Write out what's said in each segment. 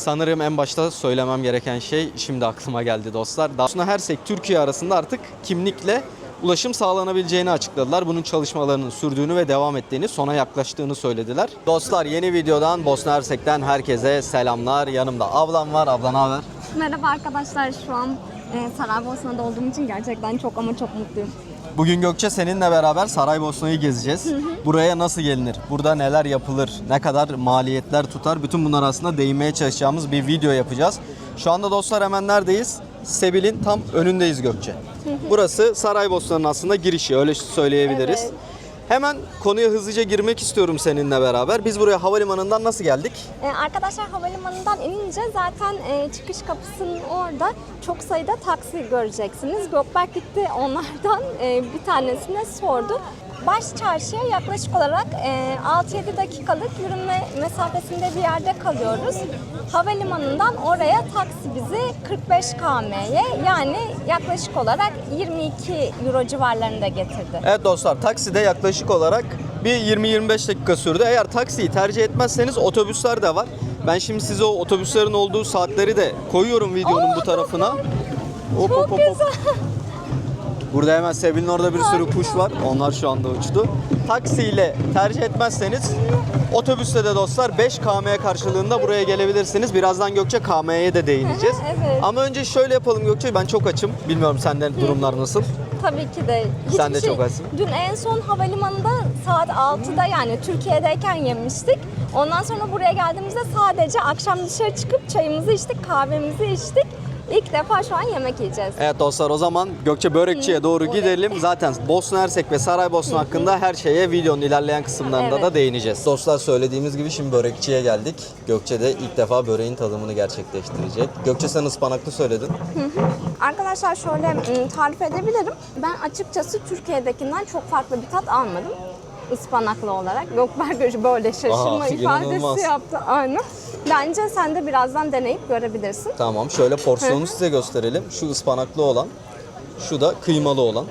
Sanırım en başta söylemem gereken şey şimdi aklıma geldi dostlar. Bosna Hersek Türkiye arasında artık kimlikle ulaşım sağlanabileceğini açıkladılar. Bunun çalışmalarının sürdüğünü ve devam ettiğini, sona yaklaştığını söylediler. Dostlar, yeni videodan Bosna Hersek'ten herkese selamlar. Yanımda ablam var. Abla ne haber? Merhaba arkadaşlar, şu an Saraybosna'da olduğum için gerçekten çok ama çok mutluyum. Bugün Gökçe seninle beraber Saraybosna'yı gezeceğiz. Buraya nasıl gelinir? Burada neler yapılır? Ne kadar maliyetler tutar? Bütün bunlar aslında değinmeye çalışacağımız bir video yapacağız. Şu anda dostlar hemen neredeyiz? Sebil'in tam önündeyiz Gökçe. Burası Saraybosna'nın aslında girişi, öyle söyleyebiliriz. Evet. Hemen konuya hızlıca girmek istiyorum seninle beraber. Biz buraya havalimanından nasıl geldik? Arkadaşlar, havalimanından inince zaten çıkış kapısının orada çok sayıda taksi göreceksiniz. Gökberk gitti onlardan bir tanesine sordu. Baş çarşıya yaklaşık olarak 6-7 dakikalık yürüme mesafesinde bir yerde kalıyoruz. Havalimanından oraya taksi bizi 45 km'ye, yani yaklaşık olarak 22 euro civarlarında getirdi. Evet dostlar, takside yaklaşık olarak bir 20-25 dakika sürdü. Eğer taksiyi tercih etmezseniz otobüsler de var. Ben şimdi size o otobüslerin olduğu saatleri de koyuyorum videonun bu tarafına. Hop, Çok hop, hop, hop. güzel. Burada hemen Sebil'in orada bir sürü kuş var. Onlar şu anda uçtu. Taksiyle tercih etmezseniz otobüste de dostlar 5 km karşılığında buraya gelebilirsiniz. Birazdan Gökçe KM'ye de değineceğiz. Evet. Ama önce şöyle yapalım Gökçe. Ben çok açım. Bilmiyorum senden durumlar nasıl? Tabii ki de. Sen de çok açsın. Dün en son havalimanında saat 6'da, yani Türkiye'deyken yemiştik. Ondan sonra buraya geldiğimizde sadece akşam dışarı çıkıp çayımızı içtik, kahvemizi içtik. İlk defa şu an yemek yiyeceğiz. Evet dostlar, o zaman Gökçe Börekçi'ye doğru gidelim. Zaten Bosna Hersek ve Saraybosna hakkında her şeye videonun ilerleyen kısımlarında da değineceğiz. Dostlar, söylediğimiz gibi şimdi börekçiye geldik. Gökçe de ilk defa böreğin tadımını gerçekleştirecek. Gökçe, sen ıspanaklı söyledin. Arkadaşlar, şöyle tarif edebilirim. Ben açıkçası Türkiye'dekinden çok farklı bir tat almadım. Ispanaklı olarak. Gökberk böyle şaşırma Aha, inanılmaz. ifadesi yaptı. Aynen. Bence sen de birazdan deneyip görebilirsin. Tamam, şöyle porsiyonu size gösterelim. Şu ıspanaklı olan, şu da kıymalı olan.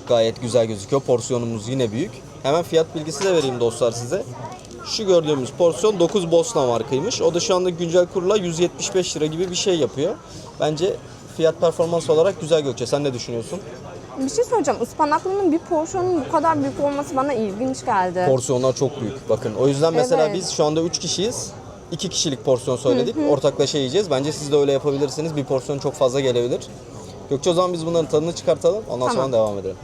Gayet güzel gözüküyor. Porsiyonumuz yine büyük. Hemen fiyat bilgisi de vereyim dostlar size. Şu gördüğümüz porsiyon 9 Bosna markaymış. O da şu anda güncel kurla 175 lira gibi bir şey yapıyor. Bence fiyat performans olarak güzel Gökçe. Sen ne düşünüyorsun? Bir şey söyleyeceğim. Ispanaklının bir porsiyonun bu kadar büyük olması bana ilginç geldi. Porsiyonlar çok büyük. Bakın, o yüzden mesela Evet. biz şu anda 3 kişiyiz. 2 kişilik porsiyon söyledik. Ortaklaşa yiyeceğiz. Bence siz de öyle yapabilirsiniz. Bir porsiyon çok fazla gelebilir. Gökçe, o zaman biz bunların tadını çıkartalım. Ondan Tamam. sonra devam edelim.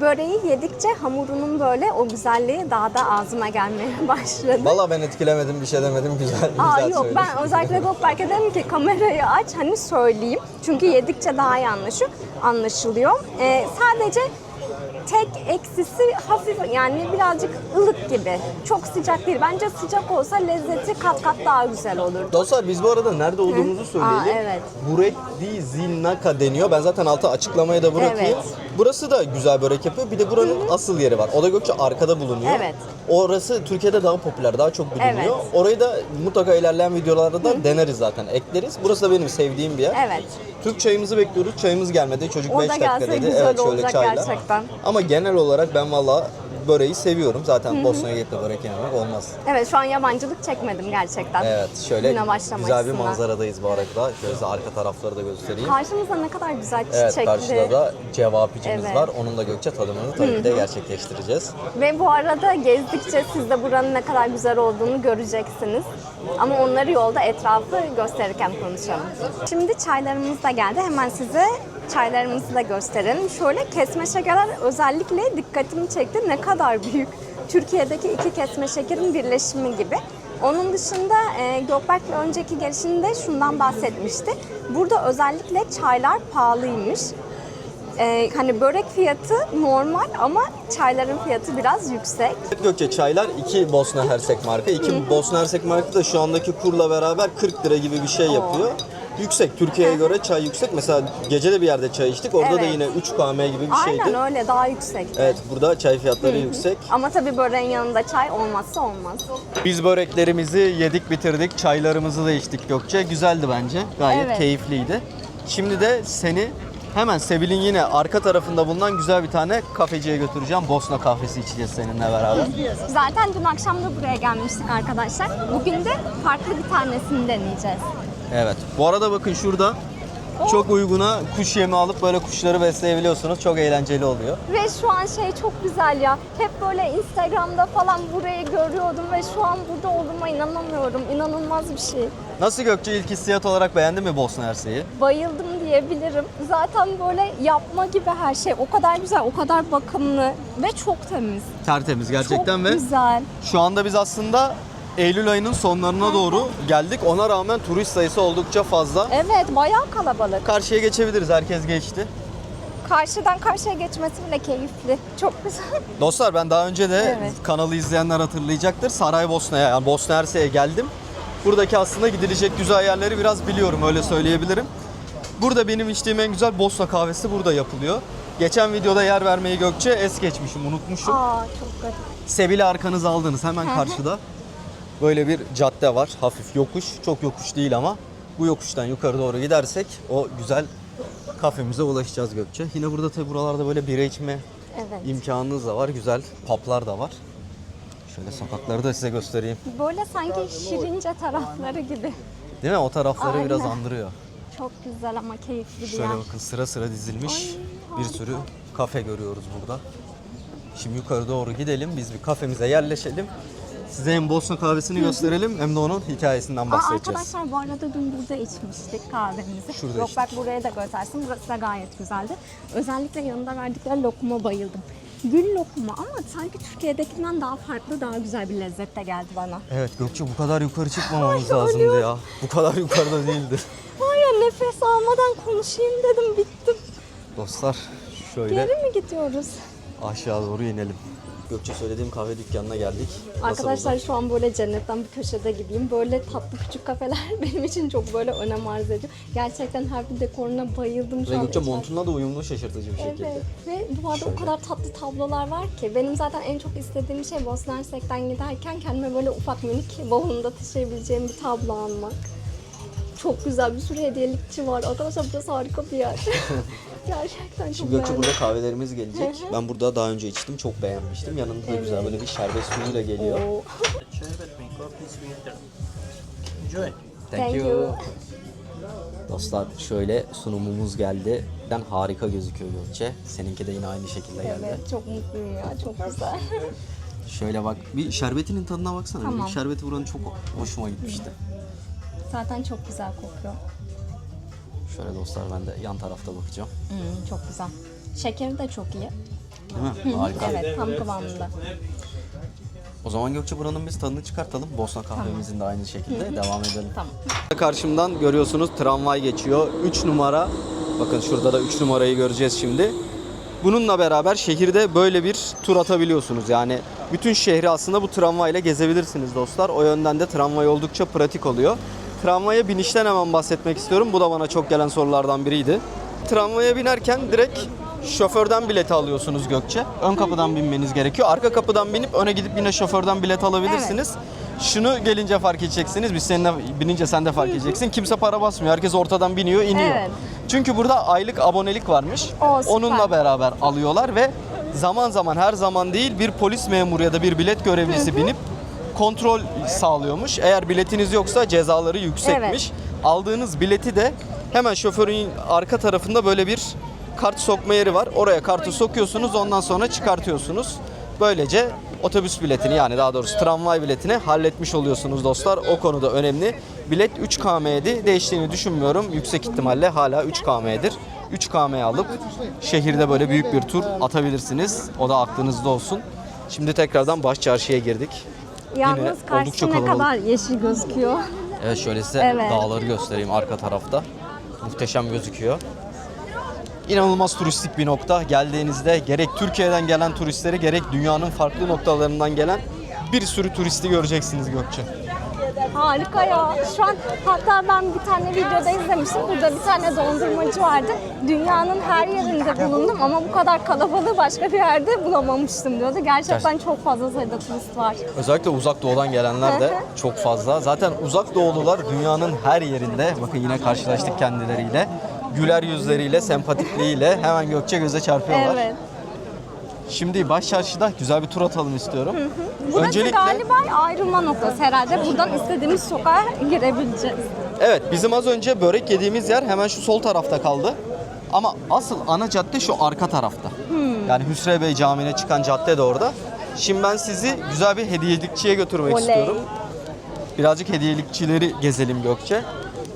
Böreği yedikçe hamurunun böyle o güzelliği daha da ağzıma gelmeye başladı. Vallahi ben etkilemedim, bir şey demedim. Güzel Yok, söyledin. ben özellikle Gökberk'e dedim ki kamerayı aç, hani söyleyeyim. Çünkü yedikçe daha iyi anlaşılıyor. Sadece tek eksisi hafif, yani birazcık ılık gibi. Çok sıcak değil. Bence sıcak olsa lezzeti kat kat daha güzel olurdu. Dostlar, biz bu arada nerede olduğumuzu söyleyelim. Evet. Burekdi Zilnaka deniyor. Ben zaten alta açıklamaya da bırakayım. Evet. Burası da güzel börek yapıyor. Bir de buranın asıl yeri var. O da Gökçe arkada bulunuyor. Evet. Orası Türkiye'de daha popüler, daha çok biliniyor. Evet. Orayı da mutlaka ilerleyen videolarda da deneriz zaten, ekleriz. Burası da benim sevdiğim bir yer. Evet. Türk çayımızı bekliyoruz. Çayımız gelmedi. Çocuk O 5 da dakika gelse dedi. güzel Evet, şöyle olacak çayla. gerçekten. Ama genel olarak ben valla böreği seviyorum. Zaten Bosna'ya gelip de börek yememek olmaz. Evet, şu an yabancılık çekmedim gerçekten. Evet, şöyle Güne başlamak güzel bir açısından. manzaradayız bu arada. Şöyle size arka tarafları da göstereyim. Karşımızda ne kadar güzel Evet, çiçekli. karşıda da cevapicimiz Evet. var. Onun da Gökçe tadımını tabii ki de gerçekleştireceğiz. Ve bu arada gezdikçe siz de buranın ne kadar güzel olduğunu göreceksiniz. Ama onları yolda etrafı gösterirken konuşalım. Şimdi çaylarımız da geldi. Hemen size çaylarımızı da gösterelim. Şöyle kesme şekerler özellikle dikkatimi çekti. Ne kadar büyük. Türkiye'deki 2 kesme şekerin birleşimi gibi. Onun dışında Gökberk'le önceki gelişinde şundan bahsetmişti. Burada özellikle çaylar pahalıymış. Hani börek fiyatı normal ama çayların fiyatı biraz yüksek. Evet Gökçe, çaylar 2 Bosna Hersek marka. 2 Bosna Hersek marka da şu andaki kurla beraber 40 lira gibi bir şey yapıyor. Yüksek. Türkiye'ye göre çay yüksek. Mesela gece de bir yerde çay içtik. Orada da Evet. yine 3 km gibi bir şeydi. Aynen öyle, daha yüksek. Evet, burada çay fiyatları yüksek. Ama tabii böreğin yanında çay olmazsa olmaz. Biz böreklerimizi yedik, bitirdik. Çaylarımızı da içtik Gökçe. Güzeldi bence. Gayet Evet. keyifliydi. Şimdi de seni Hemen Sebil'in yine arka tarafında bulunan güzel bir tane kafeciye götüreceğim. Bosna kahvesi içeceğiz seninle beraber. Zaten dün akşam da buraya gelmiştik arkadaşlar. Bugün de farklı bir tanesini deneyeceğiz. Evet. Bu arada bakın şurada çok uyguna kuş yemi alıp böyle kuşları besleyebiliyorsunuz. Çok eğlenceli oluyor. Ve şu an şey çok güzel ya. Hep böyle Instagram'da falan burayı görüyordum ve şu an burada olduğuma inanamıyorum. İnanılmaz bir şey. Nasıl Gökçe, ilk hissiyat olarak beğendin mi Bosna Hersek'i? Bayıldım diyebilirim. Zaten böyle yapma gibi her şey. O kadar güzel, o kadar bakımlı ve çok temiz. Tertemiz gerçekten Çok ve güzel. şu anda biz aslında Eylül ayının sonlarına doğru geldik. Ona rağmen turist sayısı oldukça fazla. Evet, bayağı kalabalık. Karşıya geçebiliriz. Herkes geçti. Karşıdan karşıya geçmesi bile keyifli. Çok güzel. Dostlar ben daha önce de Evet. kanalı izleyenler hatırlayacaktır. Saraybosna'ya yani Bosna Hersek'e geldim. Buradaki aslında gidilecek güzel yerleri biraz biliyorum, öyle söyleyebilirim. Burada benim içtiğim en güzel Bosna kahvesi burada yapılıyor. Geçen videoda yer vermeyi Gökçe es geçmişim, unutmuşum. Çok garip. Sebil'i arkanıza aldınız, hemen karşıda böyle bir cadde var. Hafif yokuş, çok yokuş değil ama bu yokuştan yukarı doğru gidersek o güzel kafemize ulaşacağız Gökçe. Yine burada tabi buralarda böyle bira içme Evet. imkanınız da var. Güzel publar da var. Şöyle sokakları da size göstereyim. Böyle sanki Şirince tarafları gibi. Değil mi? O tarafları biraz Aynen. andırıyor. Çok güzel ama keyifli bir Şöyle yer. bakın sıra sıra dizilmiş Ay, bir harika. sürü kafe görüyoruz burada. Şimdi yukarı doğru gidelim. Biz bir kafemize yerleşelim. Size hem Bosna kahvesini gösterelim hem de onun hikayesinden bahsedeceğiz. Arkadaşlar bu arada dün burada içmiştik kahvemizi. Şurada Yok içtik. bak buraya da göstersin. Burası da gayet güzeldi. Özellikle yanında verdikleri lokuma bayıldım. Gül lokuma ama sanki Türkiye'dekinden daha farklı, daha güzel bir lezzette geldi bana. Evet Gökçe, bu kadar yukarı çıkmamamız Ay, lazımdı ölüyorum. ya. Bu kadar yukarıda değildir. Var ya, nefes almadan konuşayım dedim, bittim. Dostlar şöyle Geri mi gidiyoruz? aşağı doğru inelim. Gökçe, söylediğim kahve dükkanına geldik. Nasıl Arkadaşlar buldun? şu an böyle cennetten bir köşede gibiyim. Böyle tatlı küçük kafeler benim için çok böyle önem arz ediyor. Gerçekten her bir dekoruna bayıldım şu Ve an. Gökçe içeride. montunla da uyumlu, şaşırtıcı bir şekilde. Evet ve bu arada o kadar tatlı tablolar var ki. Benim zaten en çok istediğim şey Bosna Hersek'ten giderken kendime böyle ufak minik bavulumda taşıyabileceğim bir tablo almak. Çok güzel, bir sürü hediyelikçi var. Arkadaşlar burası harika bir yer. Gerçekten çok Şimdi Gökçe, beğendim. burada kahvelerimiz gelecek. Hı hı. Ben burada daha önce içtim, çok beğenmiştim. Yanında da güzel böyle bir şerbet suyuyla geliyor. Oo. Sherbet and coffee sweeter. Enjoy. Thank you. Dostlar şöyle sunumumuz geldi. Ben harika gözüküyor Gökçe. Seninki de yine aynı şekilde geldi. Evet, çok mutluyum ya, çok güzel. Şöyle bak, bir şerbetinin tadına baksana. Tamam. Bir şerbeti buranın çok hoşuma gitmişti. Zaten çok güzel kokuyor. Şöyle dostlar, ben de yan tarafta bakacağım. Çok güzel. Şekeri de çok iyi. Değil mi? Harika. Evet, tam kıvamında. O zaman Gökçe, buranın biz tadını çıkartalım. Bosna kahvemizin de aynı şekilde devam edelim. Tamam. Karşımdan görüyorsunuz tramvay geçiyor. 3 numara. Bakın şurada da 3 numarayı göreceğiz şimdi. Bununla beraber şehirde böyle bir tur atabiliyorsunuz. Yani bütün şehri aslında bu tramvayla gezebilirsiniz dostlar. O yönden de tramvay oldukça pratik oluyor. Tramvaya binişten hemen bahsetmek istiyorum. Bu da bana çok gelen sorulardan biriydi. Tramvaya binerken direkt şoförden bileti alıyorsunuz Gökçe. Ön kapıdan binmeniz gerekiyor. Arka kapıdan binip öne gidip yine şoförden bilet alabilirsiniz. Şunu gelince fark edeceksiniz. Biz seninle binince sen de fark edeceksin. Kimse para basmıyor. Herkes ortadan biniyor, iniyor. Evet. Çünkü burada aylık abonelik varmış. O, süper. Onunla beraber alıyorlar ve zaman zaman, her zaman değil, bir polis memuru ya da bir bilet görevlisi binip kontrol sağlıyormuş. Eğer biletiniz yoksa cezaları yüksekmiş. Aldığınız bileti de hemen şoförün arka tarafında böyle bir kart sokma yeri var. Oraya kartı sokuyorsunuz, ondan sonra çıkartıyorsunuz. Böylece otobüs biletini, yani daha doğrusu tramvay biletini halletmiş oluyorsunuz dostlar. O konuda önemli. Bilet 3 KM'ydi. Değiştiğini düşünmüyorum. Yüksek ihtimalle hala 3 KM'dir. 3 KM alıp şehirde böyle büyük bir tur atabilirsiniz. O da aklınızda olsun. Şimdi tekrardan baş çarşıya girdik. Yalnız oldukça karşısı ne kalabalık. kadar yeşil gözüküyor. Evet, şöyle size Evet. dağları göstereyim arka tarafta. Muhteşem gözüküyor. İnanılmaz turistik bir nokta. Geldiğinizde gerek Türkiye'den gelen turistleri, gerek dünyanın farklı noktalarından gelen bir sürü turisti göreceksiniz Gökçe. Harika ya. Şu an hatta ben bir tane videoda izlemiştim. Burada bir tane dondurmacı vardı. Dünyanın her yerinde bulundum ama bu kadar kalabalığı başka bir yerde bulamamıştım diyordu. Gerçekten çok fazla sayıda turist var. Özellikle uzak doğudan gelenler de çok fazla. Zaten uzak doğulular dünyanın her yerinde. Bakın yine karşılaştık kendileriyle. güler yüzleriyle, sempatikliğiyle hemen Gökçe göze çarpıyorlar. Evet. Şimdi baş çarşıda güzel bir tur atalım istiyorum. Burası galiba ayrılma noktası herhalde. Buradan istediğimiz sokağa girebileceğiz. Evet, bizim az önce börek yediğimiz yer hemen şu sol tarafta kaldı. Ama asıl ana cadde şu arka tarafta. Yani Hüsrev Bey Camii'ne çıkan cadde de orada. Şimdi ben sizi güzel bir hediyelikçiye götürmek Oley. istiyorum. Birazcık hediyelikçileri gezelim Gökçe.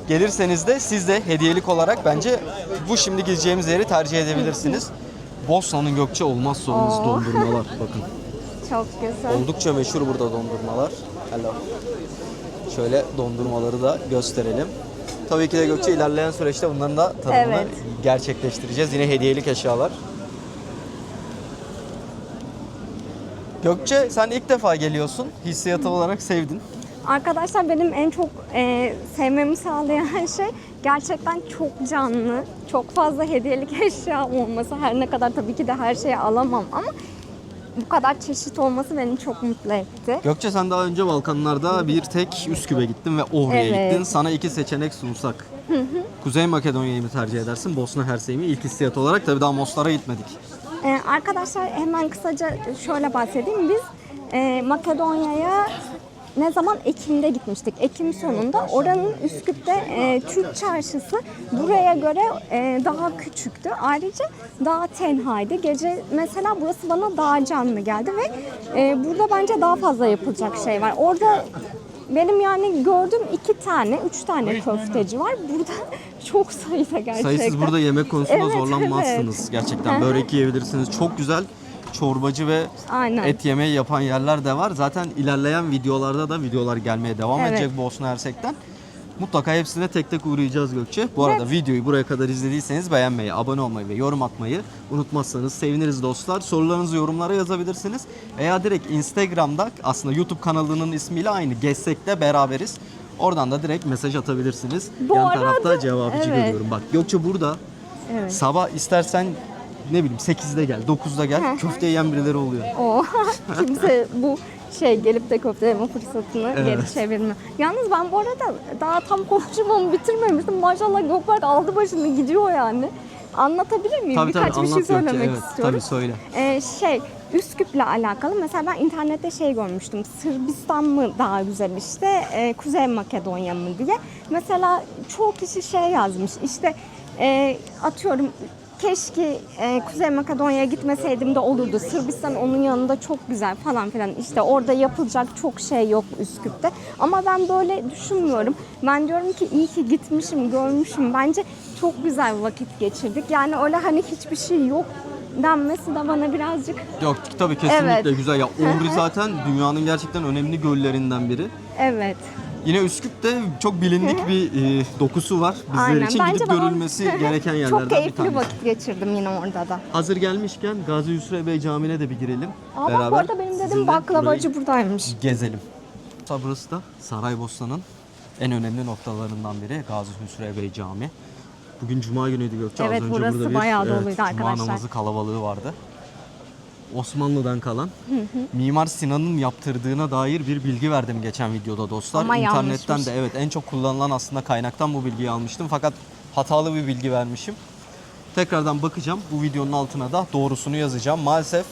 Gelirseniz de siz de hediyelik olarak bence bu şimdi gideceğimiz yeri tercih edebilirsiniz. Bosna'nın Gökçe olmazsa olmaz Oo. dondurmalar bakın. Çok güzel. Oldukça meşhur burada dondurmalar. Hello. Şöyle dondurmaları da gösterelim. Tabii ki de Gökçe ilerleyen süreçte bunların da tadımını Evet. gerçekleştireceğiz. Yine hediyelik eşyalar. Gökçe sen ilk defa geliyorsun. Hissiyatı olarak sevdin. Arkadaşlar benim en çok sevmemi sağlayan şey gerçekten çok canlı, çok fazla hediyelik eşya olması. Her ne kadar tabii ki de her şeyi alamam ama bu kadar çeşit olması beni çok mutlu etti. Gökçe sen daha önce Balkanlarda bir tek Üsküp'e gittin ve Ohri'ye Evet. gittin. Sana iki seçenek sunsak. Kuzey Makedonya'yı mı tercih edersin? Bosna Hersek'i mi? İlk hissiyat olarak tabii daha Mostar'a gitmedik. Arkadaşlar hemen kısaca şöyle bahsedeyim. Biz Makedonya'ya ne zaman? Ekim'de gitmiştik. Ekim sonunda. Oranın Üsküp'te Türk çarşısı buraya göre daha küçüktü. Ayrıca daha tenhaydı. Gece mesela burası bana daha canlı geldi ve burada bence daha fazla yapılacak şey var. Orada benim yani gördüğüm 3 tane köfteci var. Burada çok sayıda gerçekten. Sayısız burada yemek konusunda Evet, zorlanmazsınız. evet. Gerçekten börek yiyebilirsiniz. Çok güzel çorbacı ve Aynen. et yemeği yapan yerler de var. Zaten ilerleyen videolarda da videolar gelmeye devam Evet. edecek Bosna Hersek'ten. Mutlaka hepsine tek tek uğrayacağız Gökçe. Bu arada videoyu buraya kadar izlediyseniz beğenmeyi, abone olmayı ve yorum atmayı unutmazsanız seviniriz dostlar. Sorularınızı yorumlara yazabilirsiniz. Veya direkt Instagram'da aslında YouTube kanalının ismiyle aynı Gezsek'te beraberiz. Oradan da direkt mesaj atabilirsiniz. Bu Yan arada- tarafta cevabıcı evet. görüyorum. Bak Gökçe burada Evet. sabah istersen ne bileyim 8'de gel, 9'da gel. Köfte yiyen birileri oluyor. O kimse bu gelip de köfte yeme fırsatını Evet. geri çevirmiyor. Yalnız ben bu arada daha tam konuşmamı bitirmemiştim. Maşallah Gökberk aldı başını gidiyor yani. Anlatabilir miyim? Tabii Birkaç tabii bir anlat şey Gökçe. söylemek Evet, istiyorum. tabii söyle. Üsküp'le alakalı mesela ben internette görmüştüm. Sırbistan mı daha güzel işte, Kuzey Makedonya mı diye. Mesela çoğu kişi yazmış işte atıyorum keşke Kuzey Makedonya'ya gitmeseydim de olurdu. Sırbistan onun yanında çok güzel falan filan. İşte orada yapılacak çok şey yok Üsküp'te. Ama ben böyle düşünmüyorum. Ben diyorum ki iyi ki gitmişim, görmüşüm. Bence çok güzel vakit geçirdik. Yani öyle hani hiçbir şey yok denmesi de bana birazcık Yok tabii kesinlikle Evet. güzel. Ya Ohri zaten dünyanın gerçekten önemli göllerinden biri. evet. Yine Üsküp'te çok bilindik bir dokusu var. Bizler Aynen. için Bence gidip bana- görülmesi gereken yerlerden Çok bir keyifli tanesi. vakit geçirdim yine orada da. Hazır gelmişken Gazi Hüsrev Bey Camii'ne de bir girelim. Aa bak bu arada benim sizinle dedim baklavacı burayı buradaymış. gezelim. Burası da Saraybosna'nın en önemli noktalarından biri Gazi Hüsrev Bey Camii. Bugün Cuma günüydü Gökçe. Evet, Az önce burası burada bir bayağı doluydu Cuma arkadaşlar. namazı kalabalığı vardı. Osmanlı'dan kalan Mimar Sinan'ın yaptırdığına dair bir bilgi verdim geçen videoda dostlar. Ama İnternetten yanlışmış. de evet en çok kullanılan aslında kaynaktan bu bilgiyi almıştım fakat hatalı bir bilgi vermişim. Tekrardan bakacağım. Bu videonun altına da doğrusunu yazacağım. Maalesef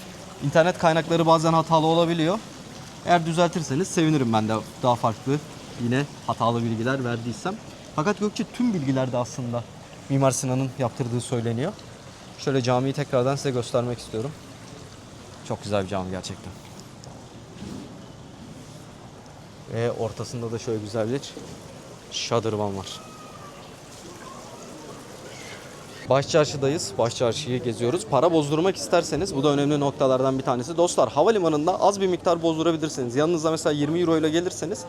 internet kaynakları bazen hatalı olabiliyor. Eğer düzeltirseniz sevinirim ben de daha farklı yine hatalı bilgiler verdiysem. Fakat Gökçe tüm bilgiler de aslında Mimar Sinan'ın yaptırdığı söyleniyor. Şöyle camiyi tekrardan size göstermek istiyorum. Çok güzel bir cami gerçekten. Ve ortasında da şöyle güzel bir şadırvan var. Başçarşı'dayız. Başçarşı'yı geziyoruz. Para bozdurmak isterseniz bu da önemli noktalardan bir tanesi. Dostlar havalimanında az bir miktar bozdurabilirsiniz. Yanınızda mesela 20 euro ile gelirseniz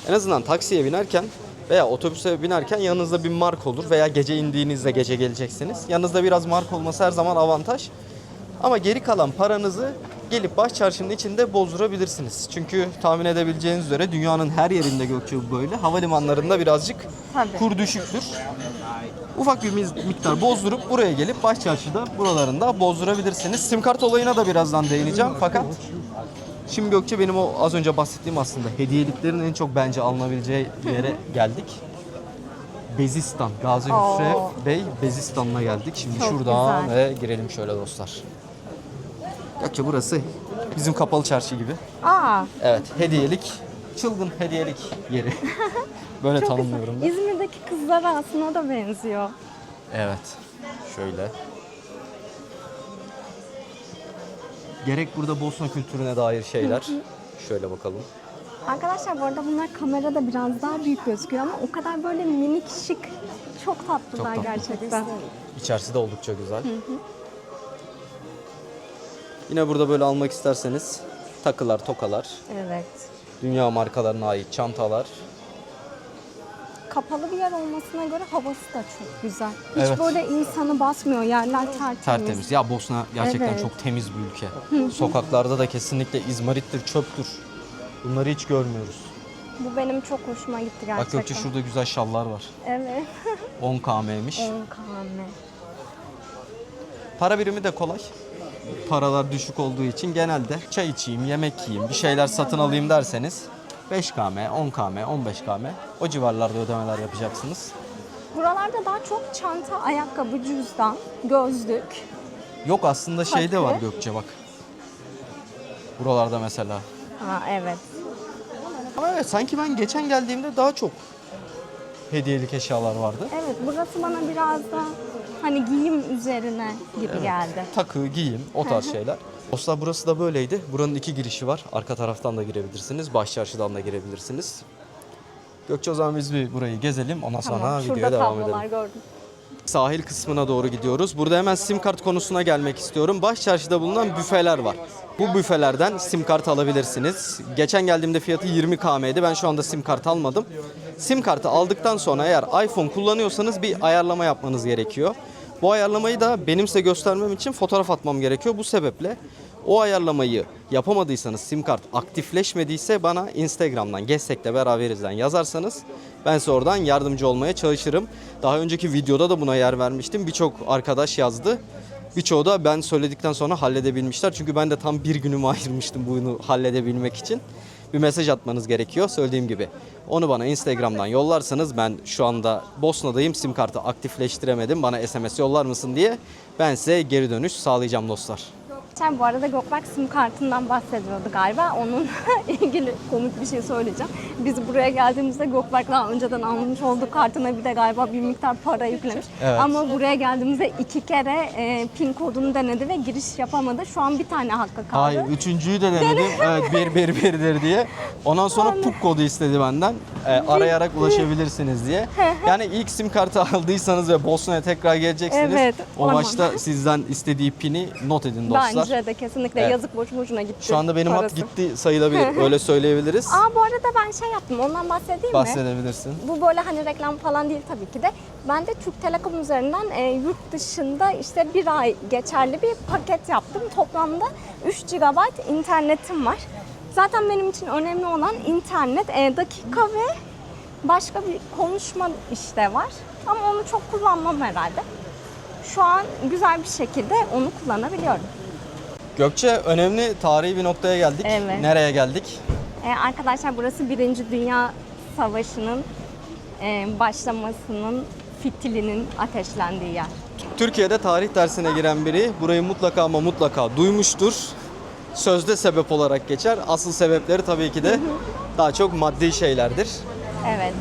en azından taksiye binerken veya otobüse binerken yanınızda bir mark olur veya gece indiğinizde gece geleceksiniz. Yanınızda biraz mark olması her zaman avantaj. Ama geri kalan paranızı gelip Başçarşı'nın içinde bozdurabilirsiniz. Çünkü tahmin edebileceğiniz üzere dünyanın her yerinde Gökçe bu böyle. Havalimanlarında birazcık Tabii. kur düşüktür. Ufak bir miktar bozdurup buraya gelip Başçarşı'da buralarında bozdurabilirsiniz. Sim kart olayına da birazdan değineceğim fakat şimdi Gökçe benim o az önce bahsettiğim aslında hediyeliklerin en çok bence alınabileceği yere geldik. Bezistan. Gazi Oo. Hüsrev Bey Bezistan'ına geldik. Şimdi Çok şuradan güzel. ve girelim şöyle dostlar. Gerçi burası bizim kapalı çarşı gibi. Aa, Evet, hediyelik, çılgın hediyelik yeri. Böyle çok tanımlıyorum güzel. ben. İzmir'deki kızlara aslında da benziyor. Evet, şöyle. Gerek burada Bosna kültürüne dair şeyler. Şöyle bakalım. Arkadaşlar bu arada bunlar kamerada biraz daha büyük gözüküyor ama o kadar böyle minik şık. Çok tatlılar Çok tatlı. gerçekten. İçerisi de oldukça güzel. Yine burada böyle almak isterseniz takılar, tokalar, Evet. dünya markalarına ait çantalar. Kapalı bir yer olmasına göre havası da çok güzel. Hiç Evet. böyle insanı basmıyor. Yerler tertemiz. Tertemiz. Ya Bosna gerçekten Evet. çok temiz bir ülke. Sokaklarda da kesinlikle izmarittir, çöptür. Bunları hiç görmüyoruz. Bu benim çok hoşuma gitti gerçekten. Bak Gökçe şurada güzel şallar var. Evet. 10 KM'ymiş. 10 km. Para birimi de kolay. Paralar düşük olduğu için genelde çay içeyim, yemek yiyeyim, bir şeyler satın alayım derseniz 5 KM, 10 KM, 15 KM o civarlarda ödemeler yapacaksınız. Buralarda daha çok çanta, ayakkabı, cüzdan, gözlük. Yok aslında şey de var Takı. Gökçe bak. Buralarda mesela. Ha evet. Ama evet sanki ben geçen geldiğimde daha çok hediyelik eşyalar vardı. Evet, burası bana biraz da hani giyim üzerine gibi geldi. Takı, giyim, o tarz şeyler. Dostlar burası da böyleydi. Buranın 2 girişi var. Arka taraftan da girebilirsiniz. Baş çarşıdan da girebilirsiniz. Gökçe o zaman biz bir burayı gezelim. Ondan sonra Tamam, videoya şurada devam tablolar edelim. gördüm. Sahil kısmına doğru gidiyoruz. Burada hemen sim kart konusuna gelmek istiyorum. Baş çarşıda bulunan büfeler var. Bu büfelerden sim kart alabilirsiniz. Geçen geldiğimde fiyatı 20 KM'ydi. Ben şu anda sim kart almadım. Sim kartı aldıktan sonra eğer iPhone kullanıyorsanız bir ayarlama yapmanız gerekiyor. Bu ayarlamayı da benim size göstermem için fotoğraf atmam gerekiyor. Bu sebeple o ayarlamayı yapamadıysanız, sim kart aktifleşmediyse bana Instagram'dan Gezsek'le beraberizden yazarsanız ben size oradan yardımcı olmaya çalışırım. Daha önceki videoda da buna yer vermiştim. Birçok arkadaş yazdı. Birçoğu da ben söyledikten sonra halledebilmişler. Çünkü ben de tam bir günümü ayırmıştım bunu halledebilmek için. Bir mesaj atmanız gerekiyor söylediğim gibi. Onu bana Instagram'dan yollarsanız ben şu anda Bosna'dayım, sim kartı aktifleştiremedim, bana SMS yollar mısın diye ben size geri dönüş sağlayacağım dostlar. Bu arada Gökberk sim kartından bahsediyordu galiba. Onun ilgili komik bir şey söyleyeceğim. Biz buraya geldiğimizde Gökberk daha önceden almış olduğu kartına bir de galiba bir miktar para yüklemiş. Evet. Ama buraya geldiğimizde 2 kere pin kodunu denedi ve giriş yapamadı. Şu an bir tane hakkı kaldı. Hayır, üçüncüyü de denedim. Evet, bir diye. Ondan sonra PUK kodu istedi benden. Arayarak ulaşabilirsiniz diye. Yani ilk sim kartı aldıysanız ve Bosna'ya tekrar geleceksiniz. Evet, O aman. başta sizden istediği pini not edin dostlar. Bence de kesinlikle Evet. yazık boşu boşuna gitti. Şu anda benim hat parası. gitti sayılabilir. Öyle söyleyebiliriz. Bu arada ben şey yaptım, ondan bahsedeyim mi? Bahsedebilirsin. Bu böyle hani reklam falan değil tabii ki de. Ben de Türk Telekom üzerinden yurt dışında işte bir ay geçerli bir paket yaptım. Toplamda 3 GB internetim var. Zaten benim için önemli olan internet, dakika ve başka bir konuşma işte var. Ama onu çok kullanmam herhalde. Şu an güzel bir şekilde onu kullanabiliyorum. Gökçe önemli tarihi bir noktaya geldik. Evet. Nereye geldik? Arkadaşlar burası 1. Dünya Savaşı'nın başlamasının fitilinin ateşlendiği yer. Türkiye'de tarih dersine giren biri burayı mutlaka ama mutlaka duymuştur. Sözde sebep olarak geçer. Asıl sebepleri tabii ki de daha çok maddi şeylerdir. Evet.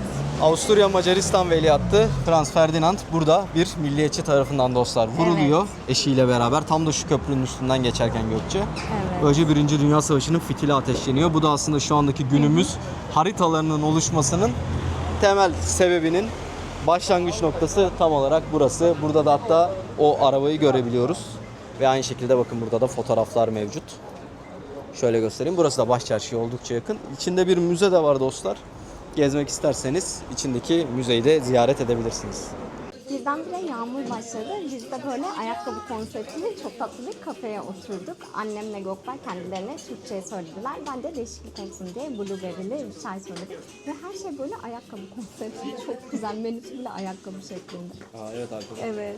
Avusturya Macaristan Veliahtı Franz Ferdinand burada bir milliyetçi tarafından dostlar vuruluyor eşiyle beraber. Tam da şu köprünün üstünden geçerken Gökçe. Evet. Böylece 1. Dünya Savaşı'nın fitili ateşleniyor. Bu da aslında şu andaki günümüz haritalarının oluşmasının temel sebebinin başlangıç noktası tam olarak burası. Burada da hatta o arabayı görebiliyoruz. Ve aynı şekilde bakın burada da fotoğraflar mevcut. Şöyle göstereyim. Burası da Başçarşı'ya oldukça yakın. İçinde bir müze de var dostlar. Gezmek isterseniz içindeki müzeyi de ziyaret edebilirsiniz. Birdenbire yağmur başladı. Biz de böyle ayakkabı konseptli çok tatlı bir kafeye oturduk. Annemle Gökber kendilerine Türkçe söylediler. Ben de değişiklik olsun diye blueberry'li bir çay söyledim. Ve her şey böyle ayakkabı konseptli. Çok güzel. Menüsü bile ayakkabı şeklinde. Evet arkadaşlar. Evet.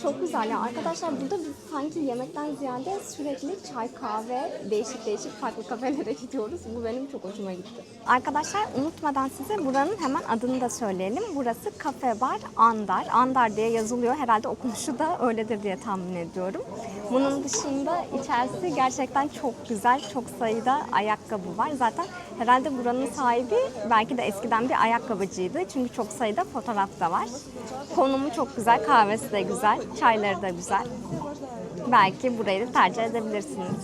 Çok güzel ya. Arkadaşlar burada biz sanki yemekten ziyade sürekli çay, kahve, değişik farklı kafelere gidiyoruz. Bu benim çok hoşuma gitti. Arkadaşlar unutmadan size buranın hemen adını da söyleyelim. Burası Kafe Bar Andar. Andar diye yazılıyor. Herhalde okunuşu da öyledir diye tahmin ediyorum. Bunun dışında içerisi gerçekten çok güzel. Çok sayıda ayakkabı var. Zaten herhalde buranın sahibi belki de eskiden bir ayakkabıcıydı. Çünkü çok sayıda fotoğraf da var. Konumu çok güzel. Kahvesi de güzel. Çayları da güzel. Belki burayı da tercih edebilirsiniz.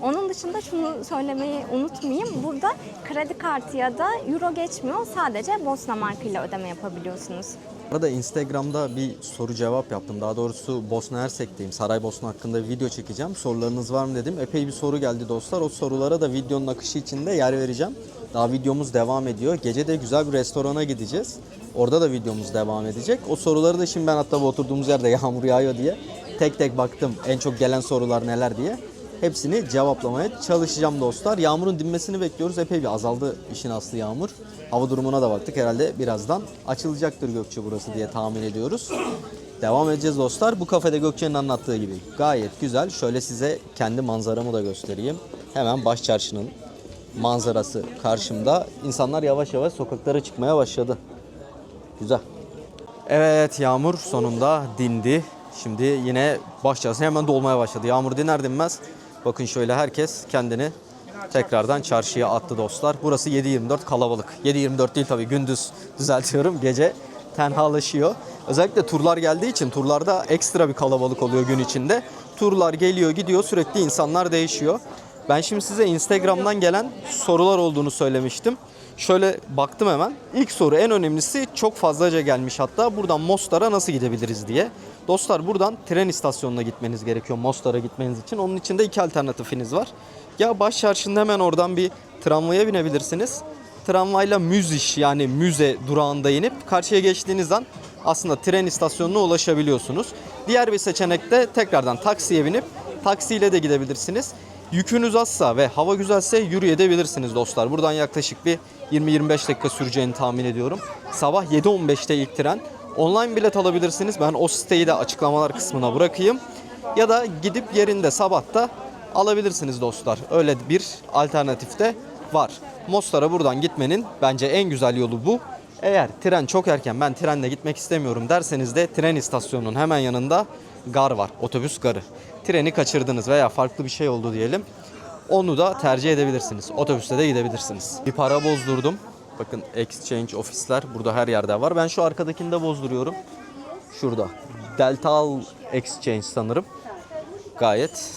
Onun dışında şunu söylemeyi unutmayayım. Burada kredi kartı ya da euro geçmiyor. Sadece Bosna markıyla ödeme yapabiliyorsunuz. Arada Instagram'da bir soru cevap yaptım. Daha doğrusu Bosna Hersek'teyim. Saraybosna hakkında bir video çekeceğim. Sorularınız var mı dedim. Epey bir soru geldi dostlar. O sorulara da videonun akışı içinde yer vereceğim. Daha videomuz devam ediyor. Gece de güzel bir restorana gideceğiz. Orada da videomuz devam edecek. O soruları da şimdi ben hatta bu oturduğumuz yerde yağmur yağıyor diye tek tek baktım. En çok gelen sorular neler diye. Hepsini cevaplamaya çalışacağım dostlar. Yağmurun dinmesini bekliyoruz. Epey bir azaldı işin aslı yağmur. Hava durumuna da baktık. Herhalde birazdan açılacaktır Gökçe burası diye tahmin ediyoruz. Devam edeceğiz dostlar. Bu kafede Gökçe'nin anlattığı gibi gayet güzel. Şöyle size kendi manzaramı da göstereyim. Hemen baş çarşının manzarası karşımda. İnsanlar yavaş yavaş sokaklara çıkmaya başladı. Güzel. Evet, yağmur sonunda dindi. Şimdi yine baş çarşısı hemen dolmaya başladı. Yağmur diner dinmez. Bakın şöyle herkes kendini tekrardan çarşıya attı dostlar. Burası 7/24 kalabalık. 7/24 değil tabii, gündüz düzeltiyorum. Gece tenhalaşıyor. Özellikle turlar geldiği için turlarda ekstra bir kalabalık oluyor gün içinde. Turlar geliyor gidiyor, sürekli insanlar değişiyor. Ben şimdi size Instagram'dan gelen sorular olduğunu söylemiştim. Şöyle baktım hemen. İlk soru, en önemlisi, çok fazlaca gelmiş hatta. Buradan Mostar'a nasıl gidebiliriz diye. Dostlar buradan tren istasyonuna gitmeniz gerekiyor Mostar'a gitmeniz için. Onun için de iki alternatifiniz var. Ya baş çarşında hemen oradan bir tramvaya binebilirsiniz. Tramvayla Müziş, yani müze durağında inip karşıya geçtiğiniz an aslında tren istasyonuna ulaşabiliyorsunuz. Diğer bir seçenek de tekrardan taksiye binip taksiyle de gidebilirsiniz. Yükünüz azsa ve hava güzelse yürüyebilirsiniz dostlar. Buradan yaklaşık bir 20-25 dakika süreceğini tahmin ediyorum. Sabah 7:15'te ilk tren. Online bilet alabilirsiniz. Ben o siteyi de açıklamalar kısmına bırakayım. Ya da gidip yerinde sabahta alabilirsiniz dostlar. Öyle bir alternatif de var. Mostar'a buradan gitmenin bence en güzel yolu bu. Eğer tren çok erken, ben trenle gitmek istemiyorum derseniz de tren istasyonunun hemen yanında gar var. Otobüs garı. Treni kaçırdınız veya farklı bir şey oldu diyelim. Onu da tercih edebilirsiniz. Otobüste de gidebilirsiniz. Bir para bozdurdum. Bakın exchange ofisler burada her yerde var. Ben şu arkadakini de bozduruyorum. Şurada. Deltal Exchange sanırım. Gayet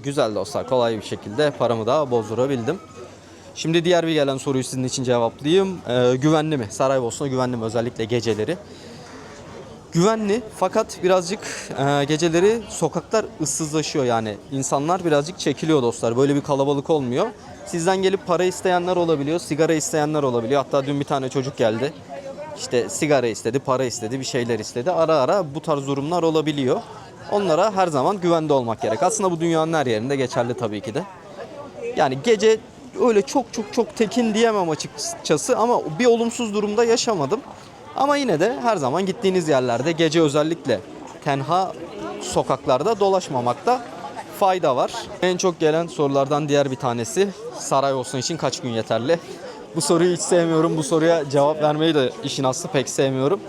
güzel dostlar. Kolay bir şekilde paramı da bozdurabildim. Şimdi diğer bir gelen soruyu sizin için cevaplayayım. Güvenli mi? Saraybosna güvenli mi? Özellikle geceleri. Güvenli, fakat birazcık geceleri sokaklar ıssızlaşıyor, yani insanlar birazcık çekiliyor dostlar. Böyle bir kalabalık olmuyor. Sizden gelip para isteyenler olabiliyor, sigara isteyenler olabiliyor. Hatta dün bir tane çocuk geldi. İşte sigara istedi, para istedi, bir şeyler istedi. Ara ara bu tarz durumlar olabiliyor. Onlara her zaman güvende olmak gerek. Aslında bu dünyanın her yerinde geçerli tabii ki de. Yani gece öyle çok tekin diyemem açıkçası ama bir olumsuz durumda yaşamadım. Ama yine de her zaman gittiğiniz yerlerde gece özellikle tenha sokaklarda dolaşmamakta fayda var. En çok gelen sorulardan diğer bir tanesi, Saraybosna için kaç gün yeterli? Bu soruyu hiç sevmiyorum. Bu soruya cevap vermeyi de işin aslı pek sevmiyorum.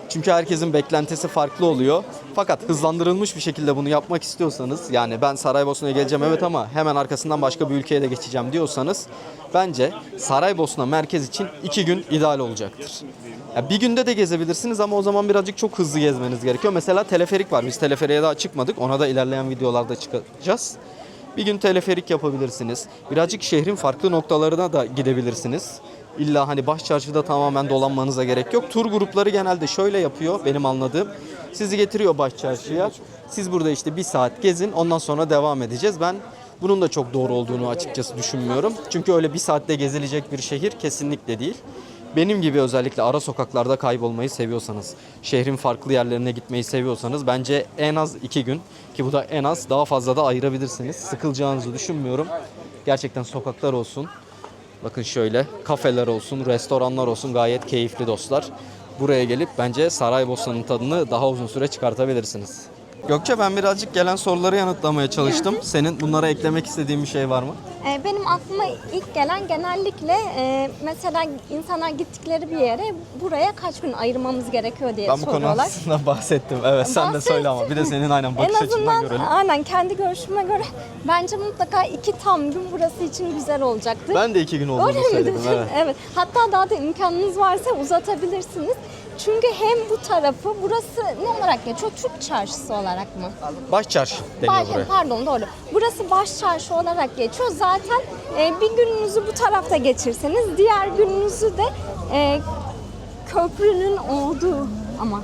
Çünkü herkesin beklentisi farklı oluyor. Fakat hızlandırılmış bir şekilde bunu yapmak istiyorsanız, yani ben Saraybosna'ya geleceğim evet ama hemen arkasından başka bir ülkeye de geçeceğim diyorsanız, bence Saraybosna merkez için 2 gün ideal olacaktır. Ya bir günde de gezebilirsiniz ama o zaman birazcık çok hızlı gezmeniz gerekiyor. Mesela teleferik var. Biz teleferiğe daha çıkmadık. Ona da ilerleyen videolarda çıkacağız. Bir gün teleferik yapabilirsiniz. Birazcık şehrin farklı noktalarına da gidebilirsiniz. İlla hani baş çarşıda tamamen dolanmanıza gerek yok. Tur grupları genelde şöyle yapıyor benim anladığım. Sizi getiriyor baş çarşıya. Siz burada işte 1 saat gezin, ondan sonra devam edeceğiz. Ben bunun da çok doğru olduğunu açıkçası düşünmüyorum. Çünkü öyle 1 saatte gezilecek bir şehir kesinlikle değil. Benim gibi özellikle ara sokaklarda kaybolmayı seviyorsanız, şehrin farklı yerlerine gitmeyi seviyorsanız bence en az 2 gün, ki bu da en az, daha fazla da ayırabilirsiniz. Sıkılacağınızı düşünmüyorum. Gerçekten sokaklar olsun, bakın şöyle kafeler olsun, restoranlar olsun, gayet keyifli dostlar. Buraya gelip bence Saraybosna'nın tadını daha uzun süre çıkartabilirsiniz. Gökçe, ben birazcık gelen soruları yanıtlamaya çalıştım. Senin bunlara eklemek istediğin bir şey var mı? Benim aklıma ilk gelen genellikle mesela insanlar gittikleri bir yere buraya kaç gün ayırmamız gerekiyor diye Ben bu konu soruyorlar. aslında bahsettim. Evet, sen de söyle ama bir de senin aynen bakış En açından azından görelim. aynen kendi görüşüme göre bence mutlaka 2 tam gün burası için güzel olacaktır. Ben de 2 gün olduğunu Öyle mi söyledim. diyorsun? Evet. Evet. Hatta daha da imkanınız varsa uzatabilirsiniz. Çünkü hem bu tarafı, burası ne olarak geçiyor? Türk çarşısı olarak mı? Başçarşı deniyor buraya. Pardon, doğru. Burası baş çarşı olarak geçiyor. Zaten bir gününüzü bu tarafta geçirseniz diğer gününüzü de köprünün olduğu ama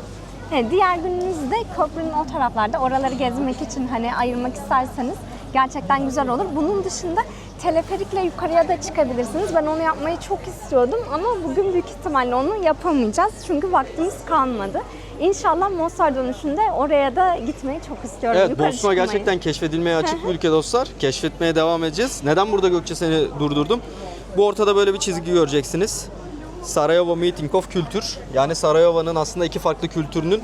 diğer gününüzü de köprünün o taraflarda, oraları gezmek için hani ayırmak isterseniz gerçekten güzel olur. Bunun dışında teleferikle yukarıya da çıkabilirsiniz. Ben onu yapmayı çok istiyordum ama bugün büyük ihtimalle onu yapamayacağız. Çünkü vaktimiz kalmadı. İnşallah Mostar dönüşünde oraya da gitmeyi çok istiyorum. Evet, Yukarı Bosna çıkmayı. gerçekten keşfedilmeye açık bir ülke dostlar. Keşfetmeye devam edeceğiz. Neden burada Gökçe seni durdurdum? Bu ortada böyle bir çizgi göreceksiniz. Sarajevo Meeting of Kültür. Yani Sarajevo'nun aslında 2 farklı kültürünün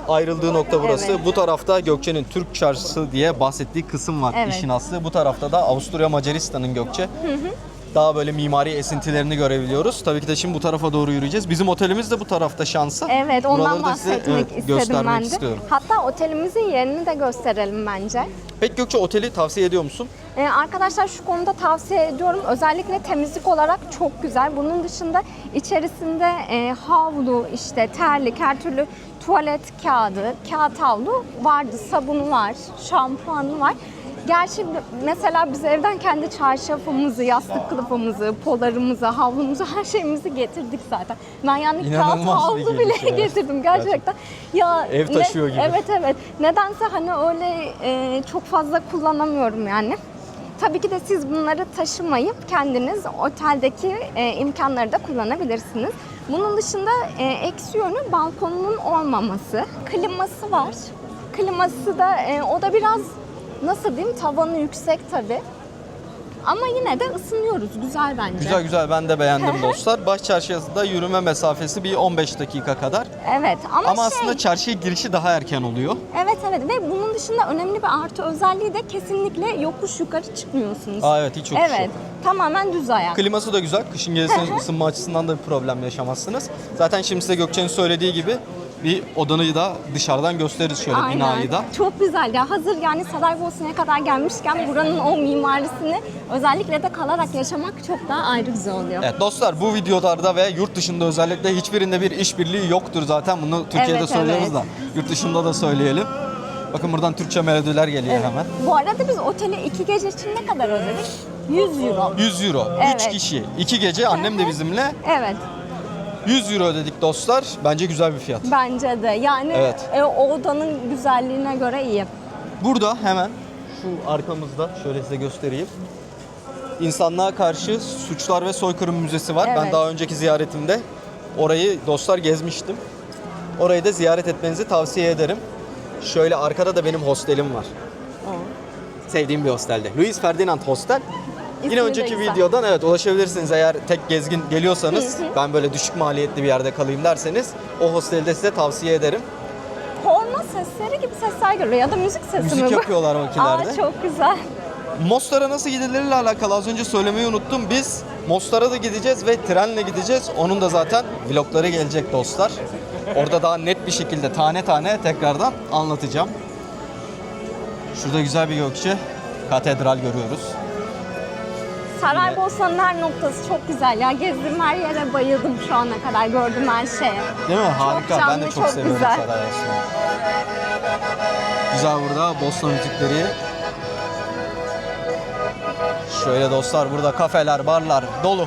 ayrıldığı nokta burası. Evet. Bu tarafta Gökçe'nin Türk çarşısı diye bahsettiği kısım var, Evet. işin aslı. Bu tarafta da Avusturya Macaristan'ın Gökçe. Daha böyle mimari esintilerini görebiliyoruz. Tabii ki de şimdi bu tarafa doğru yürüyeceğiz. Bizim otelimiz de bu tarafta şansa. Evet, ondan Buraları da size, bahsetmek istedim göstermek ben de. istiyorum. Hatta otelimizin yerini de gösterelim bence. Peki Gökçe, oteli tavsiye ediyor musun? Arkadaşlar şu konuda tavsiye ediyorum. Özellikle temizlik olarak çok güzel. Bunun dışında içerisinde havlu, işte terlik, her türlü tuvalet kağıdı, kağıt havlu vardı. Sabunu var, şampuanı var. Gerçi mesela biz evden kendi çarşafımızı, yastık kılıfımızı, polarımızı, havlumuzu, her şeyimizi getirdik zaten. Ben yani kağıt İnanılmaz bir havlu geliş bile ya. getirdim gerçekten. Ya Ev taşıyor gibi. Evet. Nedense hani öyle çok fazla kullanamıyorum yani. Tabii ki de siz bunları taşımayıp kendiniz oteldeki imkanları da kullanabilirsiniz. Bunun dışında eksi yönü balkonunun olmaması. Kliması var. Kliması da o da biraz nasıl diyeyim, tavanı yüksek tabii. Ama yine de ısınıyoruz. Güzel bence. Güzel, ben de beğendim dostlar. Başçarşıda yürüme mesafesi bir 15 dakika kadar. Evet ama Aslında çarşıya girişi daha erken oluyor. Evet ve bunun dışında önemli bir artı özelliği de kesinlikle yokuş yukarı çıkmıyorsunuz. Evet, hiç yokuş Evet, yok. tamamen düz ayak. Kliması da güzel. Kışın gelirseniz ısınma açısından da bir problem yaşamazsınız. Zaten şimdi size Gökçe'nin söylediği gibi bir odanı da dışarıdan gösteririz şöyle, binayı da. Çok güzel ya. Hazır yani Saraybosna'ya kadar gelmişken buranın o mimarisini özellikle de kalarak yaşamak çok daha ayrı güzel oluyor. Evet dostlar, bu videolarda ve yurt dışında özellikle hiçbirinde bir işbirliği yoktur zaten. Bunu Türkiye'de Evet, söylüyoruz evet. da yurt dışında da söyleyelim. Bakın buradan Türkçe melodiler geliyor hemen. Bu arada biz oteli 2 gece için ne kadar ödedik? 100 euro. 100 euro. 3 Evet. kişi. 2 gece annem de bizimle. Evet. 100 euro ödedik dostlar. Bence güzel bir fiyat. Bence de. Yani Evet. o odanın güzelliğine göre iyi. Burada hemen şu arkamızda şöyle size göstereyim. İnsanlığa karşı suçlar ve soykırım müzesi var. Ben Evet. daha önceki ziyaretimde orayı dostlar gezmiştim. Orayı da ziyaret etmenizi tavsiye ederim. Şöyle arkada da benim hostelim var. Sevdiğim bir hostelde. Louis Ferdinand Hostel. Yine İsmi de önceki güzel. videodan evet ulaşabilirsiniz eğer tek gezgin geliyorsanız. Ben böyle düşük maliyetli bir yerde kalayım derseniz o hostelde size tavsiye ederim. Korna sesleri gibi sesler geliyor ya da müzik sesi mi Müzik bu? yapıyorlar vakilerde. Aa, çok güzel. Mostar'a nasıl gidilirle alakalı az önce söylemeyi unuttum. Biz Mostar'a da gideceğiz ve trenle gideceğiz. Onun da zaten vlogları gelecek dostlar. Orada daha net bir şekilde tane tane tekrardan anlatacağım. Şurada güzel bir Gökçe katedral görüyoruz. Saraybosna'nın her noktası çok güzel ya. Gezdiğim her yere bayıldım şu ana kadar, gördüğüm her şeye. Değil mi? Harika. Ben de canlı, çok çok seviyorum güzel. Saraybosna'yı. Güzel burada Bosna müzikleri. Şöyle dostlar burada kafeler, barlar dolu.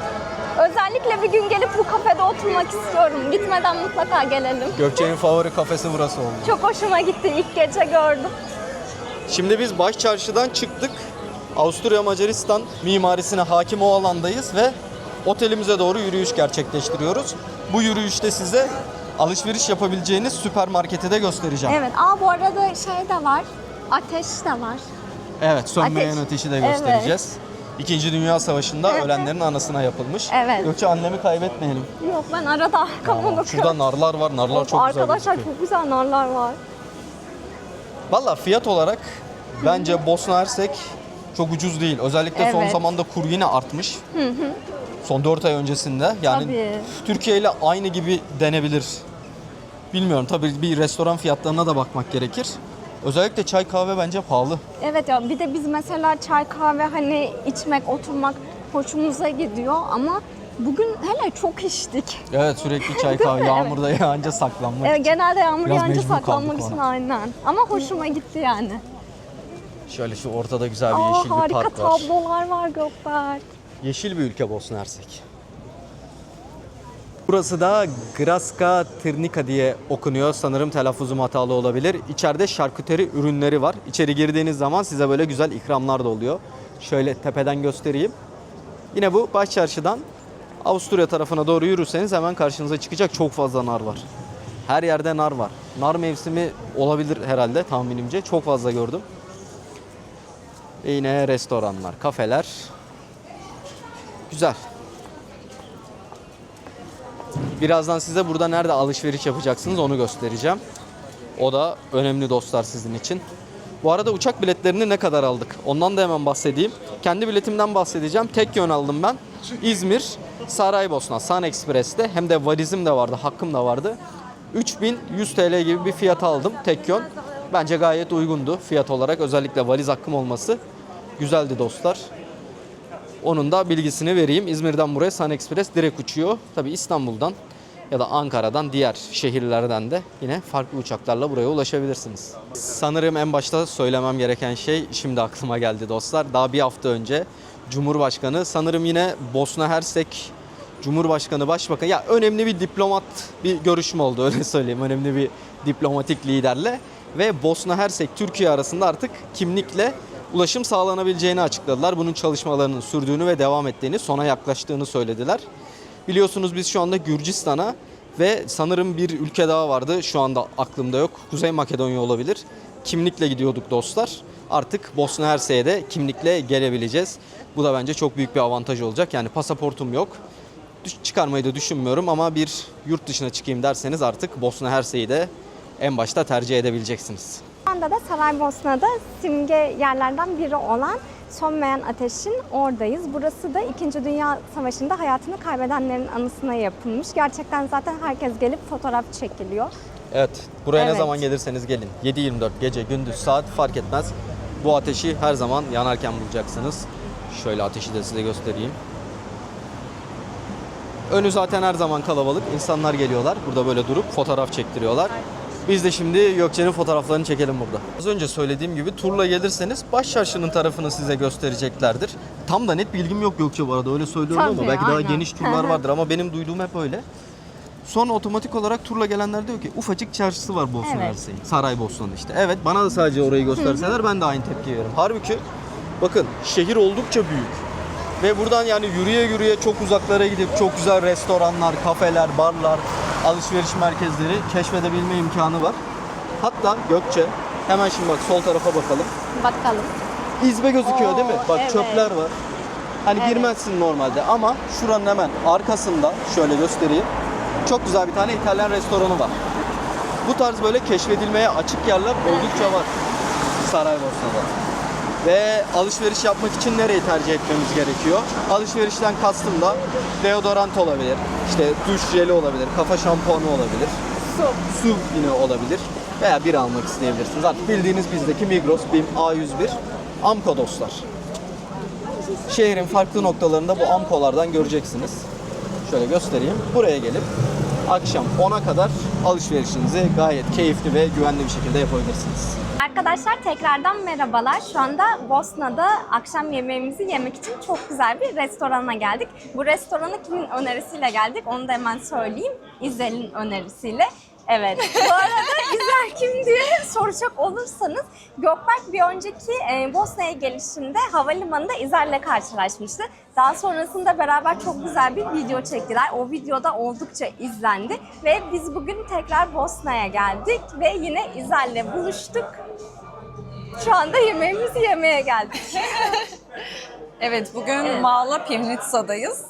Özellikle bir gün gelip bu kafede oturmak istiyorum. Gitmeden mutlaka gelelim. Gökçe'nin favori kafesi burası oldu. Çok hoşuma gitti. İlk gece gördüm. Şimdi biz Başçarşı'dan çıktık. Avusturya Macaristan mimarisine hakim o alandayız ve otelimize doğru yürüyüş gerçekleştiriyoruz. Bu yürüyüşte size alışveriş yapabileceğiniz süpermarketi de göstereceğim. Evet. Bu arada şey de var. Ateş de var. Evet, sönmeyen Ateş. ateşi de göstereceğiz. İkinci Dünya Savaşı'nda ölenlerin anısına yapılmış. Evet. Gökçe, annemi kaybetmeyelim. Yok, ben arada arkama bakıyorum. Şurada narlar var. Narlar çok güzel Arkadaşlar gözüküyor. çok güzel narlar var. Valla fiyat olarak bence Bosna Hersek çok ucuz değil. Özellikle son Evet. zamanda kur yine artmış. Son 4 ay öncesinde. Yani Tabii. Türkiye ile aynı gibi denebilir. Bilmiyorum, tabii bir restoran fiyatlarına da bakmak gerekir. Özellikle çay kahve bence pahalı. Evet ya, bir de biz mesela çay kahve hani içmek, oturmak hoşumuza gidiyor ama bugün hele çok içtik. Evet, sürekli çay Değil kahve mi? yağmurda yağınca saklanmak. Evet, genelde yağmur Biraz yağınca mecbur saklanmak kaldık için ona. aynen. Ama hoşuma gitti yani. Şöyle şu ortada güzel bir yeşil bir Harika park var. tablolar var Gökberk. Yeşil bir ülke Bosna Hersek. Burası da Graska Tırnika diye okunuyor. Sanırım telaffuzum hatalı olabilir. İçeride şarküteri ürünleri var. İçeri girdiğiniz zaman size böyle güzel ikramlar da oluyor. Şöyle tepeden göstereyim. Yine bu baş çarşıdan Avusturya tarafına doğru yürürseniz hemen karşınıza çıkacak çok fazla nar var. Her yerde nar var. Nar mevsimi olabilir herhalde tahminimce. Çok fazla gördüm. Ve yine restoranlar, kafeler. Güzel. Birazdan size burada nerede alışveriş yapacaksınız onu göstereceğim. O da önemli dostlar sizin için. Bu arada uçak biletlerini ne kadar aldık? Ondan da hemen bahsedeyim. Kendi biletimden bahsedeceğim. Tek yön aldım ben. İzmir, Saraybosna, Sun Express'te, hem de valizim de vardı, hakkım da vardı. 3100 TL gibi bir fiyat aldım tek yön. Bence gayet uygundu fiyat olarak. Özellikle valiz hakkım olması güzeldi dostlar. Onun da bilgisini vereyim. İzmir'den buraya Sun Express direkt uçuyor. Tabii İstanbul'dan ya da Ankara'dan, diğer şehirlerden de yine farklı uçaklarla buraya ulaşabilirsiniz. Sanırım en başta söylemem gereken şey şimdi aklıma geldi dostlar. Daha bir hafta önce Cumhurbaşkanı, sanırım yine Bosna Hersek Cumhurbaşkanı, Başbakan, ya önemli bir diplomat bir görüşme oldu, öyle söyleyeyim. Önemli bir diplomatik liderle ve Bosna Hersek Türkiye arasında artık kimlikle ulaşım sağlanabileceğini açıkladılar. Bunun çalışmalarının sürdüğünü ve devam ettiğini, sona yaklaştığını söylediler. Biliyorsunuz biz şu anda Gürcistan'a ve sanırım bir ülke daha vardı, şu anda aklımda yok. Kuzey Makedonya olabilir. Kimlikle gidiyorduk dostlar. Artık Bosna Hersek'e de kimlikle gelebileceğiz. Bu da bence çok büyük bir avantaj olacak. Yani pasaportum yok. Çıkarmayı da düşünmüyorum ama bir yurt dışına çıkayım derseniz artık Bosna Hersek'i de en başta tercih edebileceksiniz. Şu anda da Saraybosna'da simge yerlerden biri olan Sönmeyen Ateş'in oradayız. Burası da 2. Dünya Savaşı'nda hayatını kaybedenlerin anısına yapılmış. Gerçekten zaten herkes gelip fotoğraf çekiliyor. Evet, buraya ne Evet. zaman gelirseniz gelin. 7/24 gece, gündüz, saat fark etmez. Bu ateşi her zaman yanarken bulacaksınız. Şöyle ateşi de size göstereyim. Önü zaten her zaman kalabalık. İnsanlar geliyorlar. Burada böyle durup fotoğraf çektiriyorlar. Biz de şimdi Gökçe'nin fotoğraflarını çekelim burada. Az önce söylediğim gibi turla gelirseniz baş çarşının tarafını size göstereceklerdir. Tam da net bilgim yok Gökçe bu arada, öyle söylüyorum Tabii, ama belki daha aynen. geniş turlar vardır ama benim duyduğum hep öyle. Sonra otomatik olarak turla gelenler diyor ki ufacık çarşısı var Bosna Evet. Hersek'in. Saraybosna'nın işte. Evet, bana da sadece orayı gösterseler ben de aynı tepki veririm. Halbuki bakın şehir oldukça büyük. Ve buradan yani yürüye yürüye çok uzaklara gidip çok güzel restoranlar, kafeler, barlar, alışveriş merkezleri keşfedebilme imkanı var. Hatta Gökçe, hemen şimdi bak sol tarafa bakalım. Bakalım. İzbe gözüküyor değil mi? Bak evet. çöpler var. Hani girmezsin normalde ama şuranın hemen arkasında şöyle göstereyim. Çok güzel bir tane İtalyan restoranı var. Bu tarz böyle keşfedilmeye açık yerler oldukça var Saraybosna'da. Ve alışveriş yapmak için nereyi tercih etmemiz gerekiyor? Alışverişten kastım da deodorant olabilir, işte duş jeli olabilir, kafa şampuanı olabilir, su yine olabilir veya bir almak isteyebilirsiniz. Artık bildiğiniz bizdeki Migros, BİM, A101, Amco dostlar. Şehrin farklı noktalarında bu Amco'lardan göreceksiniz. Şöyle göstereyim. Buraya gelip akşam 10'a kadar alışverişinizi gayet keyifli ve güvenli bir şekilde yapabilirsiniz. Arkadaşlar tekrardan merhabalar. Şu anda Bosna'da akşam yemeğimizi yemek için çok güzel bir restorana geldik. Bu restorana kimin önerisiyle geldik onu da hemen söyleyeyim. İzel'in önerisiyle. Evet. Bu arada İzel kim diye soracak olursanız Gökberk bir önceki Bosna'ya gelişinde havalimanında İzel'le karşılaşmıştı. Daha sonrasında beraber çok güzel bir video çektiler. O videoda oldukça izlendi ve biz bugün tekrar Bosna'ya geldik ve yine İzel'le buluştuk. Şu anda yemeğimizi yemeye geldik. Evet, bugün Mala Pivnitsa'dayız.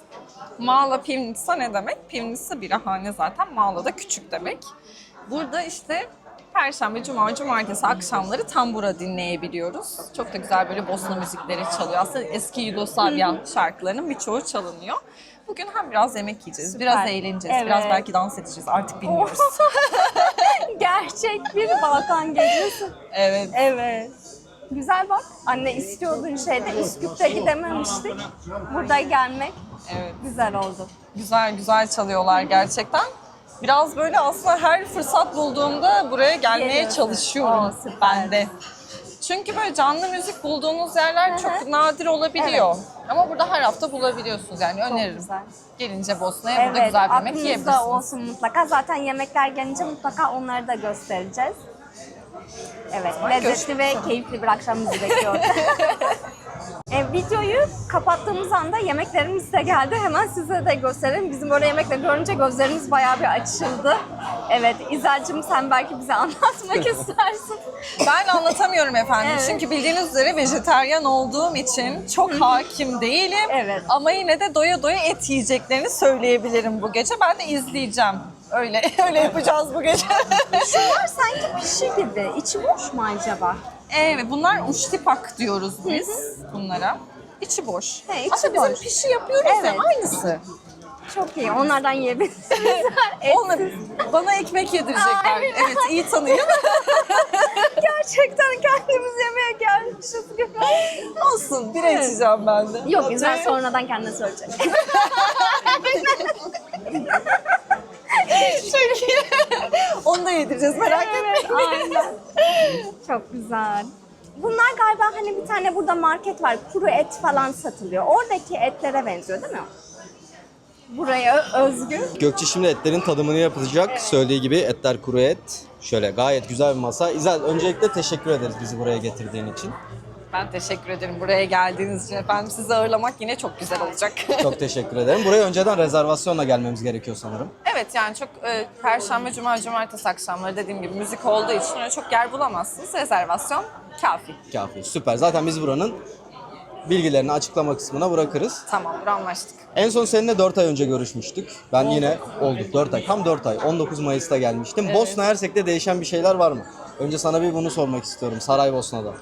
Mala Pivnitsa ne demek? Pivnitsa birahane zaten, Mala da küçük demek. Burada işte Perşembe, Cuma, Cumartesi akşamları tambura dinleyebiliyoruz. Çok da güzel böyle Bosna müzikleri çalıyor. Aslında eski Yugoslavya şarkılarının birçoğu çalınıyor. Bugün hem biraz yemek yiyeceğiz, Süper. biraz eğleneceğiz, Evet. biraz belki dans edeceğiz, artık bilmiyoruz. Gerçek bir Balkan gecesi. Evet. Evet. Güzel bak. Anne istiyordun şeyde Üsküp'te gidememiştik. Burada gelmek Evet. güzel oldu. Güzel güzel çalıyorlar gerçekten. Biraz böyle aslında her fırsat bulduğumda buraya gelmeye Geliyorsun. çalışıyorum Oo, süper. ben de. Çünkü böyle canlı müzik bulduğunuz yerler çok nadir olabiliyor. Ama burada her hafta bulabiliyorsunuz yani öneririm. güzel. Gelince Bosna'ya burada güzel bir yemek aklınızda yiyebilirsiniz. olsun mutlaka. Zaten yemekler gelince mutlaka onları da göstereceğiz. Evet, lezzetli ve keyifli bir akşam bizi bekliyor. Videoyu kapattığımız anda yemeklerimiz de geldi. Hemen size de gösterelim. Bizim orada yemekleri görünce gözlerimiz bayağı bir açıldı. Evet, İzel'cim sen belki bize anlatmak istersin. Ben anlatamıyorum efendim. Evet. Çünkü bildiğiniz üzere vejetaryen olduğum için çok hakim değilim. Evet. Ama yine de doya doya et yiyeceklerini söyleyebilirim bu gece. Ben de izleyeceğim. Öyle yapacağız bu gece. Şunlar sanki pişi gibi. İçi boş mu acaba? Evet, bunlar uştipak diyoruz biz bunlara. İçi boş. He, içi Aslında bizim boş. pişi yapıyoruz ya, Evet. aynısı. Çok iyi. Onlardan yiyebilirsiniz. Onlar bana ekmek yedirecekler. Aynen. Evet, iyi tanıyın. Gerçekten kendimiz yemeğe gelmişiz gibi. Olsun, bira içeceğim ben de. Yok, İzel sonradan kendine söyleyecek. Çok iyi. Onu da yedireceğiz, merak etmeyin. Evet, aynen. Çok güzel. Bunlar galiba hani bir tane burada market var. Kuru et falan satılıyor. Oradaki etlere benziyor değil mi? Buraya özgü. Gökçe şimdi etlerin tadımını yapacak. Söylediği gibi etler kuru et. Şöyle gayet güzel bir masa. İzel, öncelikle teşekkür ederiz bizi buraya getirdiğin için. Ben teşekkür ederim buraya geldiğiniz için. Efendim sizi ağırlamak yine çok güzel olacak. Çok teşekkür ederim. Buraya önceden rezervasyonla gelmemiz gerekiyor sanırım. Evet yani çok Perşembe, Cuma, Cumartesi akşamları dediğim gibi müzik olduğu için öyle çok yer bulamazsınız. Rezervasyon kafi. Kafi, süper. Zaten biz buranın bilgilerini açıklama kısmına bırakırız. Tamamdır, anlaştık. En son seninle 4 ay önce görüşmüştük. Ben yine olduk 4 ay, tam 4 ay. 19 Mayıs'ta gelmiştim. Bosna Hersek'te değişen bir şeyler var mı? Önce sana bir bunu sormak istiyorum, Saraybosna'da.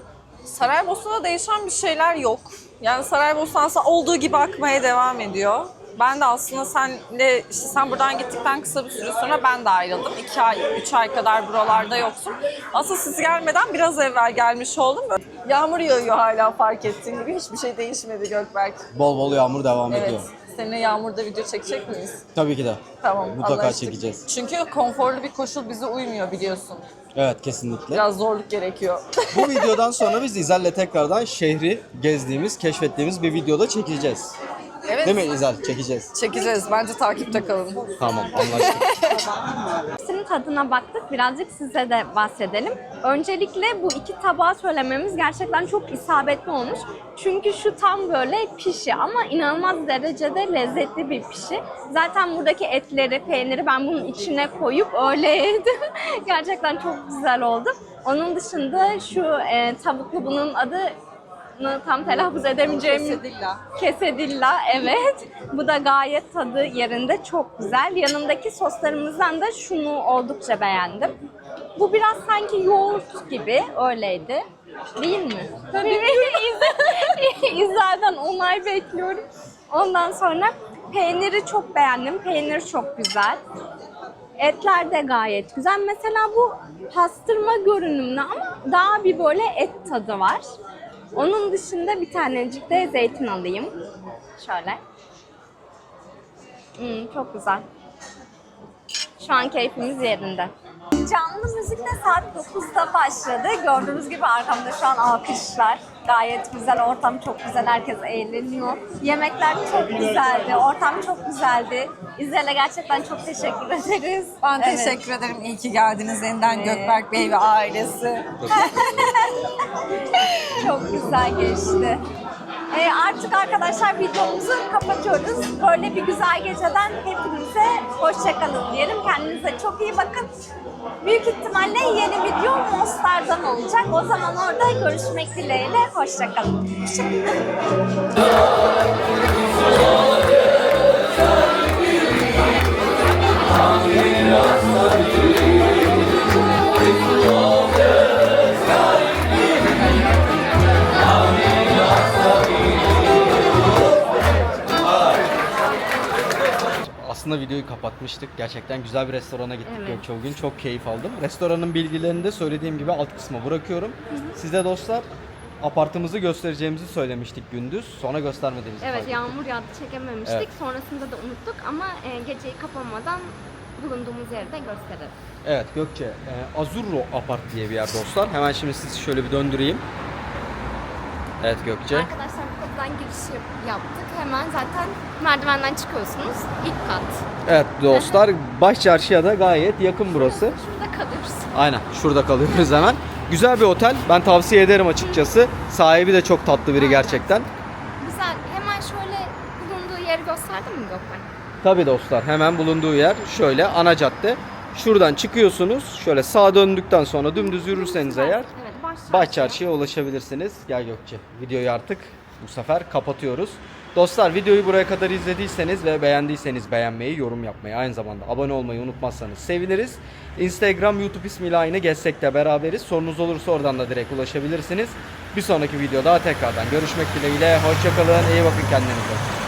Saraybosna'da değişen bir şeyler yok. Yani Saraybosna aslında olduğu gibi akmaya devam ediyor. Ben de aslında sen buradan gittikten kısa bir süre sonra ben de ayrıldım. 2 ay, 3 ay kadar buralarda yoksun. Aslında siz gelmeden biraz evvel gelmiş oldum. Yağmur yağıyor hala, fark ettiğin gibi. Hiçbir şey değişmedi Gökberk. Bol bol yağmur devam Evet. ediyor. Seninle yağmurda video çekecek miyiz? Tabii ki de. Tamam, Mutlaka anlaştık. çekeceğiz. Çünkü konforlu bir koşul bize uymuyor biliyorsun. Evet, kesinlikle. Biraz zorluk gerekiyor. Bu videodan sonra biz İzel'le tekrardan şehri gezdiğimiz, keşfettiğimiz bir videoda çekeceğiz. Evet. Değil mi İzel? Çekeceğiz. Çekeceğiz. Bence takipte kalın. Tamam, anlaştık. Hepsinin tadına baktık. Birazcık size de bahsedelim. Öncelikle bu iki tabağı söylememiz gerçekten çok isabetli olmuş. Çünkü şu tam böyle pişi ama inanılmaz derecede lezzetli bir pişi. Zaten buradaki etleri, peyniri ben bunun içine koyup öyle yedim. Gerçekten çok güzel oldu. Onun dışında şu tavuklu, bunun adı tam telaffuz edemeyeceğim. Kesedilla. Kesedilla, evet. Bu da gayet tadı yerinde, çok güzel. Yanındaki soslarımızdan da şunu oldukça beğendim. Bu biraz sanki yoğurt gibi, öyleydi. Değil mi? Tabii. İzlerden onay bekliyorum. Ondan sonra peyniri çok beğendim. Peynir çok güzel. Etler de gayet güzel. Mesela bu pastırma görünümlü ama daha bir böyle et tadı var. Onun dışında bir tanecik de zeytin alayım. Şöyle. Çok güzel. Şu an keyfimiz yerinde. Canlı müzik de saat 9'da başladı. Gördüğünüz gibi arkamda şu an alkışlar. Gayet güzel, ortam çok güzel, herkes eğleniyor. Yemekler çok güzeldi, ortam çok güzeldi. İzzel'e gerçekten çok teşekkür ederiz. Ben Evet. teşekkür ederim. İyi ki geldiniz yeniden Gökberk Bey ve ailesi. Çok güzel geçti. Artık arkadaşlar videomuzu kapatıyoruz. Böyle bir güzel geceden hepinize hoşçakalın diyelim. Kendinize çok iyi bakın. Büyük ihtimalle yeni video Mostar'dan olacak. O zaman orada görüşmek dileğiyle. Hoşçakalın. Aslında videoyu kapatmıştık. Gerçekten güzel bir restorana gittik Evet. Gökçe o gün. Çok keyif aldım. Restoranın bilgilerini de söylediğim gibi alt kısma bırakıyorum. Size dostlar apartımızı göstereceğimizi söylemiştik gündüz. Sonra göstermediğimizi Evet, fark ettik. yağmur yağdı, çekememiştik. Evet. Sonrasında da unuttuk ama geceyi kapamadan bulunduğumuz yeri de gösterelim. Evet Gökçe, Azurro Apart diye bir yer dostlar. Hemen şimdi sizi şöyle bir döndüreyim. Evet Gökçe. Arkadaşlar bu kapıdan giriş yaptık. Hemen zaten merdivenden çıkıyorsunuz. İlk kat. Evet dostlar, Baş Çarşı'ya da gayet yakın burası. Şurada kalıyoruz. Aynen, şurada kalıyoruz hemen. Güzel bir otel. Ben tavsiye ederim açıkçası. Sahibi de çok tatlı biri Aynen. gerçekten. Güzel. Hemen şöyle bulunduğu yeri gösterdin mi Gökmen? Tabii dostlar, hemen bulunduğu yer şöyle ana cadde. Şuradan çıkıyorsunuz. Şöyle sağa döndükten sonra dümdüz yürürseniz eğer Evet, Baş Çarşı'ya ulaşabilirsiniz. Gel Gökçe. Videoyu artık bu sefer kapatıyoruz. Dostlar videoyu buraya kadar izlediyseniz ve beğendiyseniz beğenmeyi, yorum yapmayı, aynı zamanda abone olmayı unutmazsanız seviniriz. Instagram, YouTube ismiyle aynı Gezsek'te beraberiz. Sorunuz olursa oradan da direkt ulaşabilirsiniz. Bir sonraki videoda tekrardan görüşmek dileğiyle. Hoşçakalın, iyi bakın kendinize.